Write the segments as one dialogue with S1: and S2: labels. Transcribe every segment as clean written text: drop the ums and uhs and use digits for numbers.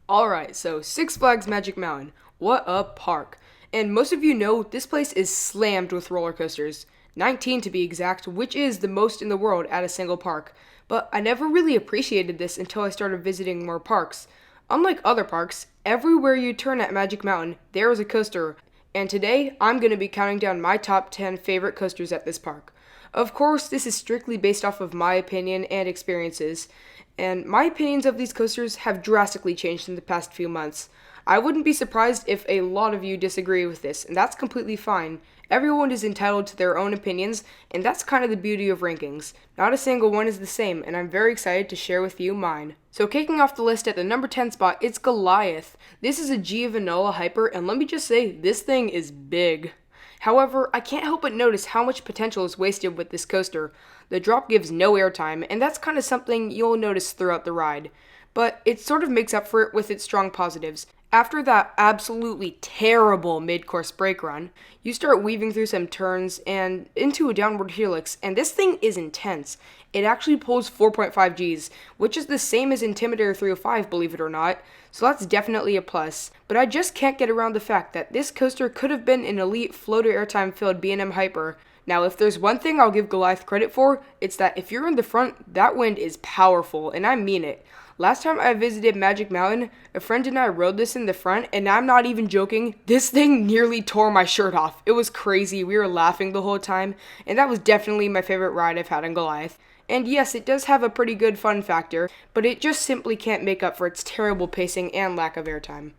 S1: Alright, so Six Flags Magic Mountain. What a park. And most of you know this place is slammed with roller coasters. 19 to be exact, which is the most in the world at a single park. But I never really appreciated this until I started visiting more parks. Unlike other parks, everywhere you turn at Magic Mountain, there is a coaster. And today, I'm going to be counting down my top 10 favorite coasters at this park. Of course, this is strictly based off of my opinion and experiences, and my opinions of these coasters have drastically changed in the past few months. I wouldn't be surprised if a lot of you disagree with this, and that's completely fine. Everyone is entitled to their own opinions, and that's kind of the beauty of rankings. Not a single one is the same, and I'm very excited to share with you mine. So kicking off the list at the number 10 spot, it's Goliath. This is a Giovannola Hyper, and let me just say, this thing is big. However, I can't help but notice how much potential is wasted with this coaster. The drop gives no airtime, and that's kind of something you'll notice throughout the ride. But it sort of makes up for it with its strong positives. After that absolutely terrible mid-course brake run, you start weaving through some turns and into a downward helix, and this thing is intense. It actually pulls 4.5 Gs, which is the same as Intimidator 305, believe it or not, so that's definitely a plus. But I just can't get around the fact that this coaster could have been an elite floater airtime filled B&M Hyper. Now, if there's one thing I'll give Goliath credit for, it's that if you're in the front, that wind is powerful, and I mean it. Last time I visited Magic Mountain, a friend and I rode this in the front, and I'm not even joking, this thing nearly tore my shirt off. It was crazy, we were laughing the whole time, and that was definitely my favorite ride I've had on Goliath. And yes, it does have a pretty good fun factor, but it just simply can't make up for its terrible pacing and lack of airtime.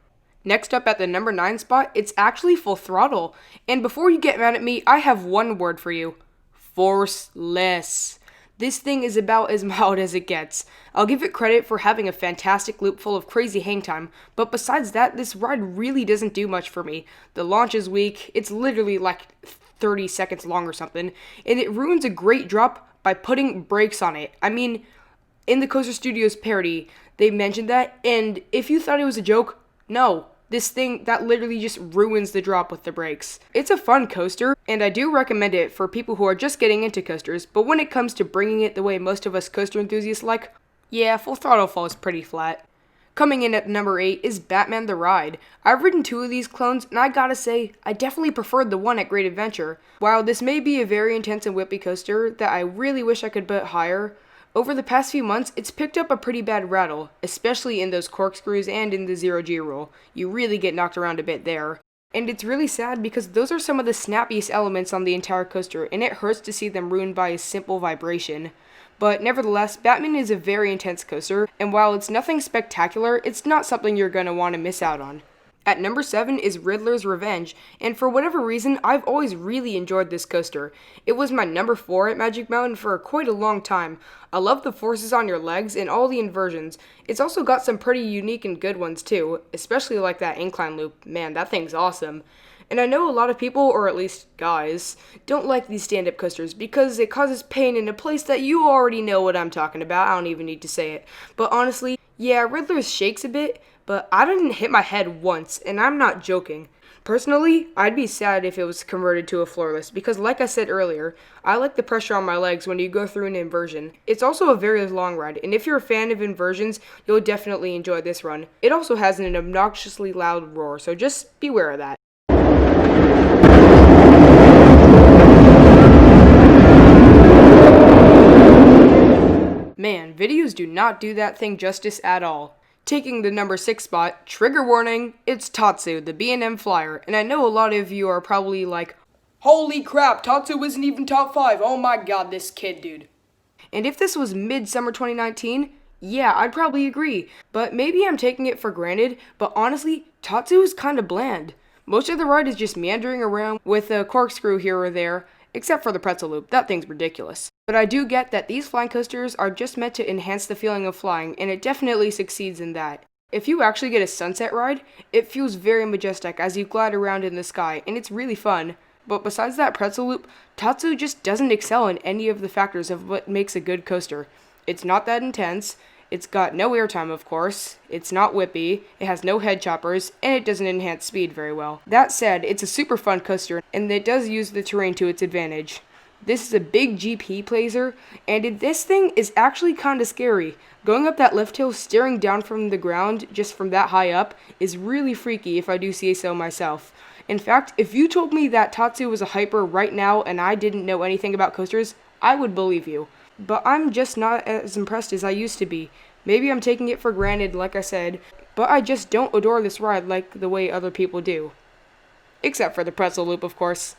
S1: Next up at the number 9 spot, it's actually Full Throttle. And before you get mad at me, I have one word for you. Forceless. This thing is about as mild as it gets. I'll give it credit for having a fantastic loop full of crazy hang time, but besides that, this ride really doesn't do much for me. The launch is weak, it's literally like 30 seconds long or something, and it ruins a great drop by putting brakes on it. I mean, in the Coaster Studios parody, they mentioned that, and if you thought it was a joke, no. This thing, that literally just ruins the drop with the brakes. It's a fun coaster, and I do recommend it for people who are just getting into coasters, but when it comes to bringing it the way most of us coaster enthusiasts like, yeah, Full Throttle falls pretty flat. Coming in at number 8 is Batman the Ride. I've ridden 2 of these clones, and I gotta say, I definitely preferred the one at Great Adventure. While this may be a very intense and whippy coaster that I really wish I could put higher, over the past few months, it's picked up a pretty bad rattle, especially in those corkscrews and in the 0G rule. You really get knocked around a bit there. And it's really sad because those are some of the snappiest elements on the entire coaster, and it hurts to see them ruined by a simple vibration. But nevertheless, Batman is a very intense coaster, and while it's nothing spectacular, it's not something you're going to want to miss out on. At number 7 is Riddlers Revenge, and for whatever reason, I've always really enjoyed this coaster. It was my number 4 at Magic Mountain for quite a long time. I love the forces on your legs and all the inversions. It's also got some pretty unique and good ones too, especially like that incline loop. Man, that thing's awesome. And I know a lot of people, or at least guys, don't like these stand-up coasters because it causes pain in a place that you already know what I'm talking about. I don't even need to say it. But honestly, yeah, Riddler's shakes a bit, but I didn't hit my head once, and I'm not joking. Personally, I'd be sad if it was converted to a floorless, because like I said earlier, I like the pressure on my legs when you go through an inversion. It's also a very long ride, and if you're a fan of inversions, you'll definitely enjoy this run. It also has an obnoxiously loud roar, so just beware of that. Man, videos do not do that thing justice at all. Taking the number 6 spot, trigger warning, it's Tatsu, the B&M Flyer, and I know a lot of you are probably like, holy crap, Tatsu isn't even top 5, oh my god, this kid, dude. And if this was mid-summer 2019, yeah, I'd probably agree, but maybe I'm taking it for granted, but honestly, Tatsu is kinda bland. Most of the ride is just meandering around with a corkscrew here or there, except for the pretzel loop, that thing's ridiculous. But I do get that these flying coasters are just meant to enhance the feeling of flying, and it definitely succeeds in that. If you actually get a sunset ride, it feels very majestic as you glide around in the sky, and it's really fun. But besides that pretzel loop, Tatsu just doesn't excel in any of the factors of what makes a good coaster. It's not that intense, it's got no airtime of course, it's not whippy, it has no head choppers, and it doesn't enhance speed very well. That said, it's a super fun coaster, and it does use the terrain to its advantage. This is a big GP placer, and this thing is actually kind of scary. Going up that lift hill, staring down from the ground just from that high up, is really freaky if I do say so myself. In fact, if you told me that Tatsu was a hyper right now and I didn't know anything about coasters, I would believe you. But I'm just not as impressed as I used to be. Maybe I'm taking it for granted, like I said, but I just don't adore this ride like the way other people do. Except for the pretzel loop, of course.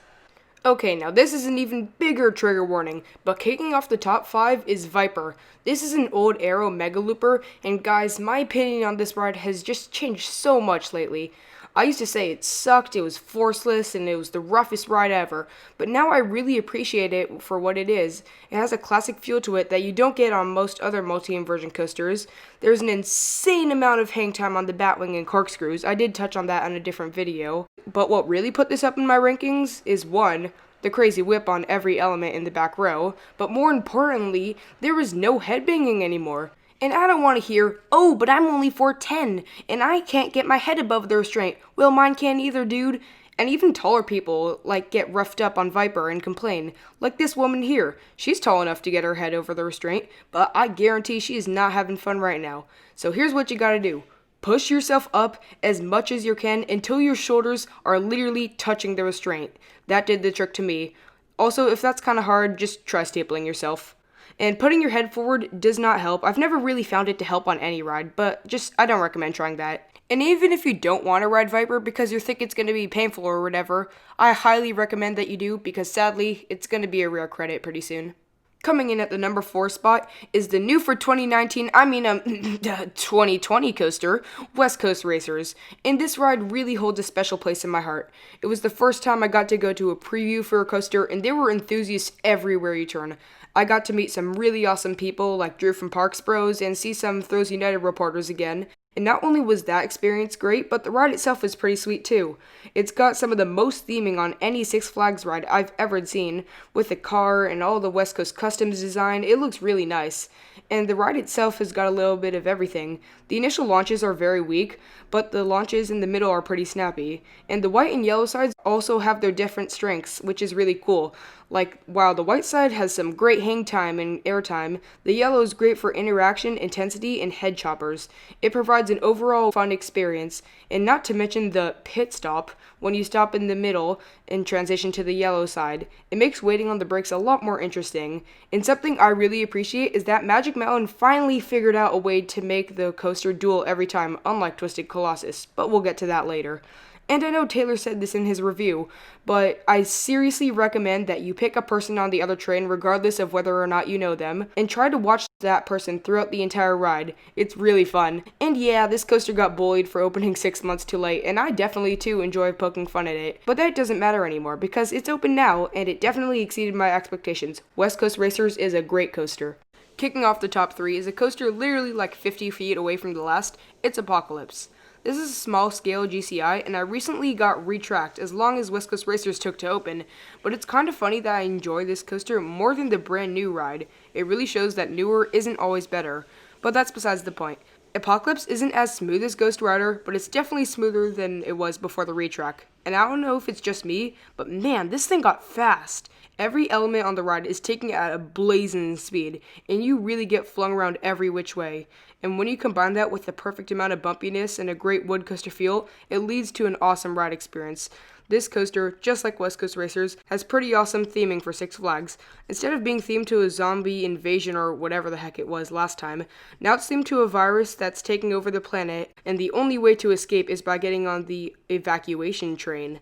S1: Okay, now this is an even bigger trigger warning, but kicking off the top 5 is Viper. This is an old Aero Mega Looper, and guys, my opinion on this ride has just changed so much lately. I used to say it sucked, it was forceless, and it was the roughest ride ever, but now I really appreciate it for what it is. It has a classic feel to it that you don't get on most other multi-inversion coasters. There's an insane amount of hang time on the Batwing and corkscrews. I did touch on that on a different video. But what really put this up in my rankings is 1, the crazy whip on every element in the back row, but more importantly, there was no headbanging anymore. And I don't want to hear, oh, but I'm only 4'10", and I can't get my head above the restraint. Well, mine can't either, dude. And even taller people, get roughed up on Viper and complain. Like this woman here. She's tall enough to get her head over the restraint, but I guarantee she is not having fun right now. So here's what you gotta do. Push yourself up as much as you can until your shoulders are literally touching the restraint. That did the trick to me. Also, if that's kind of hard, just try stapling yourself. And putting your head forward does not help. I've never really found it to help on any ride, but I don't recommend trying that. And even if you don't want to ride Viper because you think it's going to be painful or whatever, I highly recommend that you do because sadly, it's going to be a rare credit pretty soon. Coming in at the number 4 spot is the new for 2020 coaster, West Coast Racers, and this ride really holds a special place in my heart. It was the first time I got to go to a preview for a coaster, and there were enthusiasts everywhere you turn. I got to meet some really awesome people like Drew from Parks Bros and see some Thrills United reporters again. And not only was that experience great, but the ride itself was pretty sweet too. It's got some of the most theming on any Six Flags ride I've ever seen, with the car and all the West Coast customs design. It looks really nice. And the ride itself has got a little bit of everything. The initial launches are very weak, but the launches in the middle are pretty snappy. And the white and yellow sides also have their different strengths, which is really cool. Like, while the white side has some great hang time and airtime, the yellow is great for interaction, intensity, and head choppers. It provides an overall fun experience, and not to mention the pit stop, when you stop in the middle and transition to the yellow side. It makes waiting on the brakes a lot more interesting. And something I really appreciate is that Magic Mountain finally figured out a way to make the coaster dual every time, unlike Twisted Colossus, but we'll get to that later. And I know Taylor said this in his review, but I seriously recommend that you pick a person on the other train regardless of whether or not you know them, and try to watch that person throughout the entire ride. It's really fun. And yeah, this coaster got bullied for opening 6 months too late, and I definitely too enjoy poking fun at it. But that doesn't matter anymore, because it's open now, and it definitely exceeded my expectations. West Coast Racers is a great coaster. Kicking off the top 3 is a coaster literally like 50 feet away from the last. It's Apocalypse. This is a small-scale GCI, and I recently got retracked as long as West Coast Racers took to open, but it's kind of funny that I enjoy this coaster more than the brand new ride. It really shows that newer isn't always better, but that's besides the point. Apocalypse isn't as smooth as Ghost Rider, but it's definitely smoother than it was before the retrack. And I don't know if it's just me, but man, this thing got fast. Every element on the ride is taking it at a blazing speed, and you really get flung around every which way. And when you combine that with the perfect amount of bumpiness and a great wood coaster feel, it leads to an awesome ride experience. This coaster, just like West Coast Racers, has pretty awesome theming for Six Flags. Instead of being themed to a zombie invasion or whatever the heck it was last time, now it's themed to a virus that's taking over the planet, and the only way to escape is by getting on the evacuation train.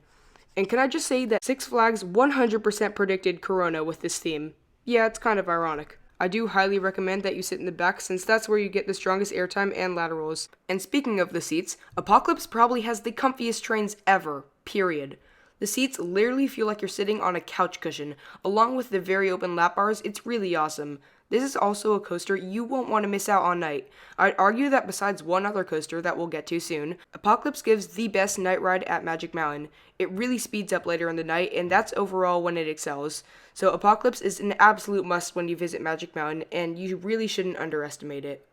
S1: And can I just say that Six Flags 100% predicted Corona with this theme? Yeah, it's kind of ironic. I do highly recommend that you sit in the back since that's where you get the strongest airtime and laterals. And speaking of the seats, Apocalypse probably has the comfiest trains ever, period. The seats literally feel like you're sitting on a couch cushion. Along with the very open lap bars, it's really awesome. This is also a coaster you won't want to miss out on night. I'd argue that besides one other coaster that we'll get to soon, Apocalypse gives the best night ride at Magic Mountain. It really speeds up later in the night, and that's overall when it excels. So Apocalypse is an absolute must when you visit Magic Mountain, and you really shouldn't underestimate it.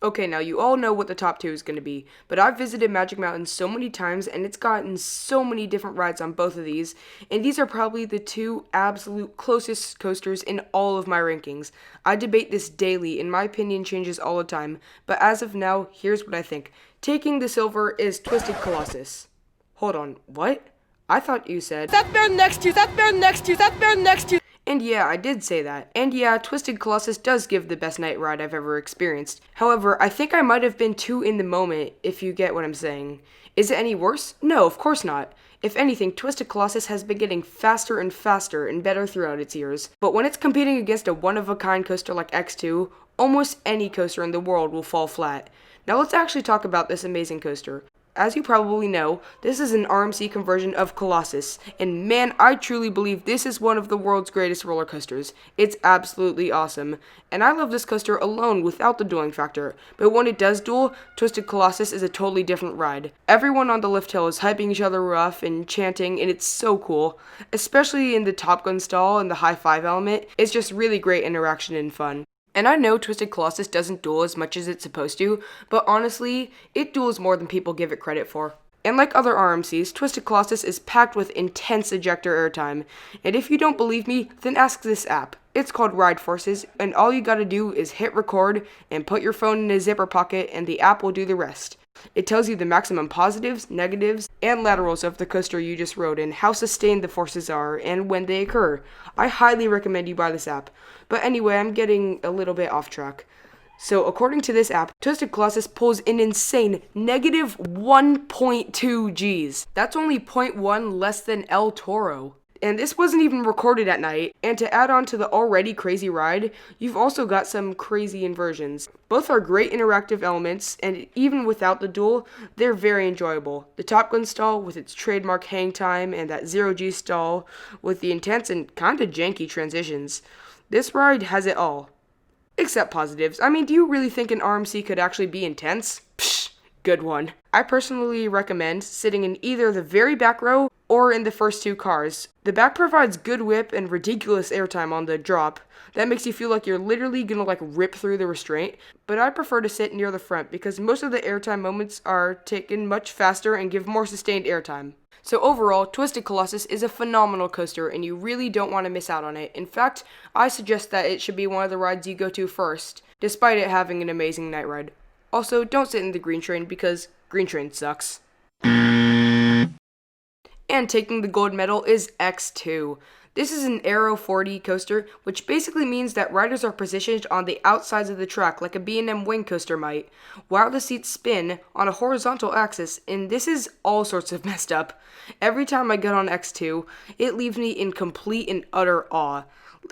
S1: Okay, now you all know what the top 2 is going to be, but I've visited Magic Mountain so many times and it's gotten so many different rides on both of these, and these are probably the 2 absolute closest coasters in all of my rankings. I debate this daily, and my opinion changes all the time, but as of now, here's what I think. Taking the silver is Twisted Colossus. Hold on, what? I thought you said...
S2: That bear next to you, that bear next to you, that bear next to you.
S1: And yeah, I did say that. And yeah, Twisted Colossus does give the best night ride I've ever experienced. However, I think I might have been too in the moment, if you get what I'm saying. Is it any worse? No, of course not. If anything, Twisted Colossus has been getting faster and faster and better throughout its years. But when it's competing against a one-of-a-kind coaster like X2, almost any coaster in the world will fall flat. Now let's actually talk about this amazing coaster. As you probably know, this is an RMC conversion of Colossus, and man, I truly believe this is one of the world's greatest roller coasters. It's absolutely awesome, and I love this coaster alone without the dueling factor, but when it does duel, Twisted Colossus is a totally different ride. Everyone on the lift hill is hyping each other up and chanting, and it's so cool. Especially in the Top Gun stall and the high five element, it's just really great interaction and fun. And I know Twisted Colossus doesn't duel as much as it's supposed to, but honestly, it duels more than people give it credit for. And like other RMCs, Twisted Colossus is packed with intense ejector airtime. And if you don't believe me, then ask this app. It's called Ride Forces, and all you gotta do is hit record and put your phone in a zipper pocket, and the app will do the rest. It tells you the maximum positives, negatives, and laterals of the coaster you just rode and how sustained the forces are and when they occur. I highly recommend you buy this app. But anyway, I'm getting a little bit off track. So according to this app, Twisted Colossus pulls an insane negative 1.2 Gs. That's only 0.1 less than El Toro. And this wasn't even recorded at night, and to add on to the already crazy ride, you've also got some crazy inversions. Both are great interactive elements, and even without the duel, they're very enjoyable. The Top Gun stall with its trademark hang time, and that 0G stall with the intense and kinda janky transitions. This ride has it all. Except positives. I mean, do you really think an RMC could actually be intense? Psh, good one. I personally recommend sitting in either the very back row or in the first 2 cars. The back provides good whip and ridiculous airtime on the drop. That makes you feel like you're literally gonna rip through the restraint, but I prefer to sit near the front because most of the airtime moments are taken much faster and give more sustained airtime. So overall, Twisted Colossus is a phenomenal coaster and you really don't want to miss out on it. In fact, I suggest that it should be one of the rides you go to first, despite it having an amazing night ride. Also, don't sit in the green train because green train sucks. And taking the gold medal is X2. This is an Aero 40 coaster, which basically means that riders are positioned on the outsides of the track like a B&M wing coaster might, while the seats spin on a horizontal axis, and this is all sorts of messed up. Every time I get on X2, it leaves me in complete and utter awe.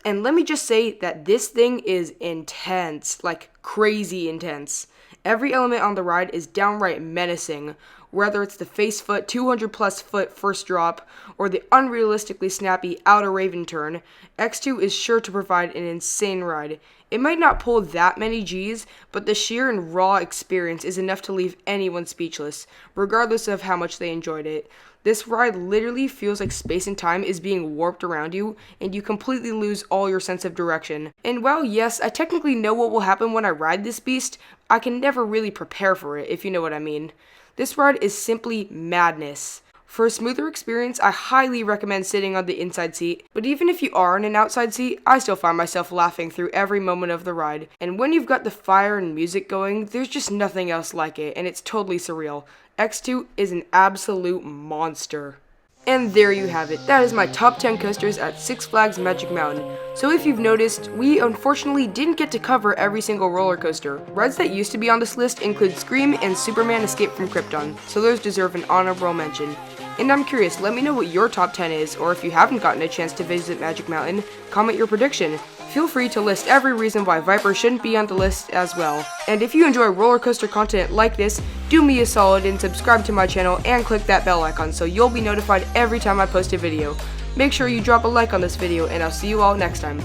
S1: And let me just say that this thing is intense, like crazy intense. Every element on the ride is downright menacing, whether it's the face foot 200 plus foot first drop or the unrealistically snappy outer Raven turn. X2 is sure to provide an insane ride. It might not pull that many Gs, but the sheer and raw experience is enough to leave anyone speechless, regardless of how much they enjoyed it. This ride literally feels like space and time is being warped around you, and you completely lose all your sense of direction. And while yes, I technically know what will happen when I ride this beast, I can never really prepare for it, if you know what I mean. This ride is simply madness. For a smoother experience, I highly recommend sitting on the inside seat, but even if you are in an outside seat, I still find myself laughing through every moment of the ride. And when you've got the fire and music going, there's just nothing else like it, and it's totally surreal. X2 is an absolute monster. And there you have it. That is my top 10 coasters at Six Flags Magic Mountain. So if you've noticed, we unfortunately didn't get to cover every single roller coaster. Rides that used to be on this list include Scream and Superman Escape from Krypton, so those deserve an honorable mention. And I'm curious, let me know what your top 10 is, or if you haven't gotten a chance to visit Magic Mountain, comment your prediction. Feel free to list every reason why Viper shouldn't be on the list as well. And if you enjoy roller coaster content like this, do me a solid and subscribe to my channel and click that bell icon so you'll be notified every time I post a video. Make sure you drop a like on this video, and I'll see you all next time.